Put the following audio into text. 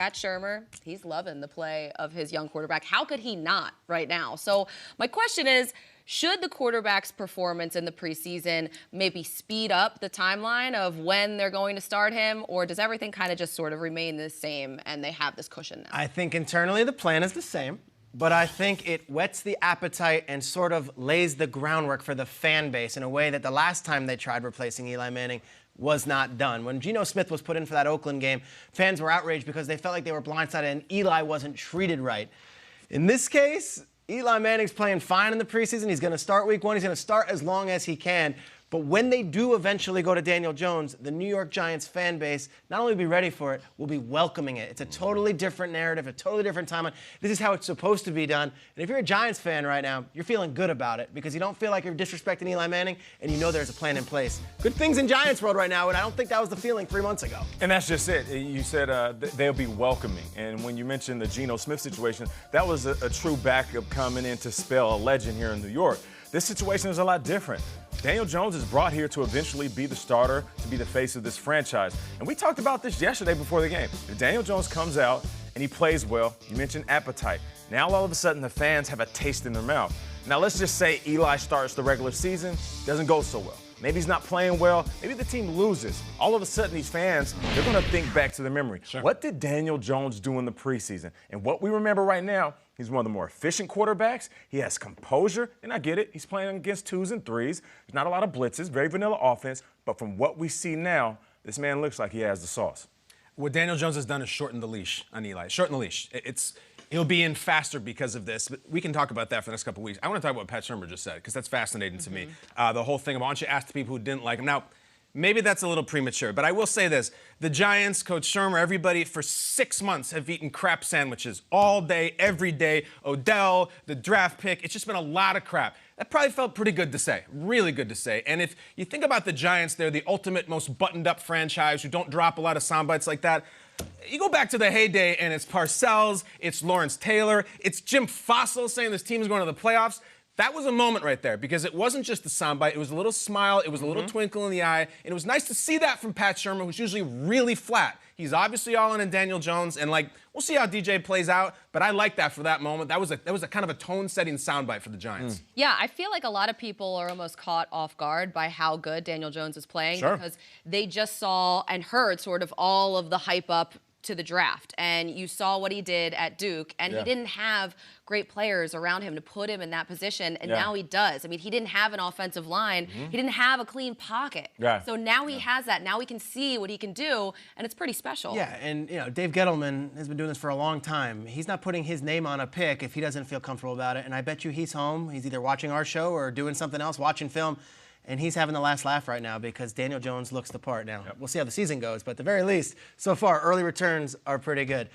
Pat Shurmur, he's loving the play of his young quarterback. How could he not right now? So my question is, should the quarterback's performance in the preseason maybe speed up the timeline of when they're going to start him, or does everything kind of just sort of remain the same and they have this cushion now? I think internally the plan is the same, but I think it whets the appetite and sort of lays the groundwork for the fan base in a way that the last time they tried replacing Eli Manning was not done. When Geno Smith was put in for that Oakland game, fans were outraged because they felt like they were blindsided and Eli wasn't treated right. In this case, Eli Manning's playing fine in the preseason. He's going to start week 1. He's going to start as long as he can. But when they do eventually go to Daniel Jones, the New York Giants fan base not only will be ready for it, will be welcoming it. It's a totally different narrative, a totally different timeline. This is how it's supposed to be done. And if you're a Giants fan right now, you're feeling good about it because you don't feel like you're disrespecting Eli Manning and you know there's a plan in place. Good things in Giants world right now, and I don't think that was the feeling 3 months ago. And that's just it. You said they'll be welcoming. And when you mentioned the Geno Smith situation, that was a true backup coming in to spell a legend here in New York. This situation is a lot different. Daniel Jones is brought here to eventually be the starter, to be the face of this franchise. And we talked about this yesterday before the game. If Daniel Jones comes out and he plays well, you mentioned appetite. Now all of a sudden the fans have a taste in their mouth. Now let's just say Eli starts the regular season, doesn't go so well. Maybe he's not playing well. Maybe the team loses. All of a sudden, these fans, they're going to think back to their memory. Sure. What did Daniel Jones do in the preseason? And what we remember right now, he's one of the more efficient quarterbacks. He has composure, and I get it. He's playing against 2s and 3s. There's not a lot of blitzes, very vanilla offense. But from what we see now, this man looks like he has the sauce. What Daniel Jones has done is shorten the leash on Eli. Shorten the leash. He'll be in faster because of this, but we can talk about that for the next couple of weeks. I want to talk about what Pat Shurmur just said, because that's fascinating to me. The whole thing about, why don't you ask the people who didn't like him? Now, maybe that's a little premature, but I will say this. The Giants, Coach Shurmur, everybody for 6 months have eaten crap sandwiches all day, every day. Odell, the draft pick, it's just been a lot of crap. That probably felt pretty good to say, really good to say. And if you think about the Giants, they're the ultimate, most buttoned-up franchise who don't drop a lot of sound bites like that. You go back to the heyday, and it's Parcells, it's Lawrence Taylor, it's Jim Fossil saying this team is going to the playoffs. That was a moment right there, because it wasn't just the soundbite. It was a little smile. It was a little twinkle in the eye. And it was nice to see that from Pat Shurmur, who's usually really flat. He's obviously all in on Daniel Jones, and we'll see how DJ plays out. But I like that for that moment. That was a kind of a tone-setting soundbite for the Giants. Yeah, I feel like a lot of people are almost caught off guard by how good Daniel Jones is playing because they just saw and heard sort of all of the hype up to the draft, and you saw what he did at Duke, and he didn't have great players around him to put him in that position, and now he does. I mean, he didn't have an offensive line. He didn't have a clean pocket. So now he has that. Now we can see what he can do, and it's pretty special. Yeah, and Dave Gettleman has been doing this for a long time. He's not putting his name on a pick if he doesn't feel comfortable about it, and I bet you he's home. He's either watching our show or doing something else, watching film. And he's having the last laugh right now because Daniel Jones looks the part now. We'll see how the season goes, but at the very least, so far, early returns are pretty good.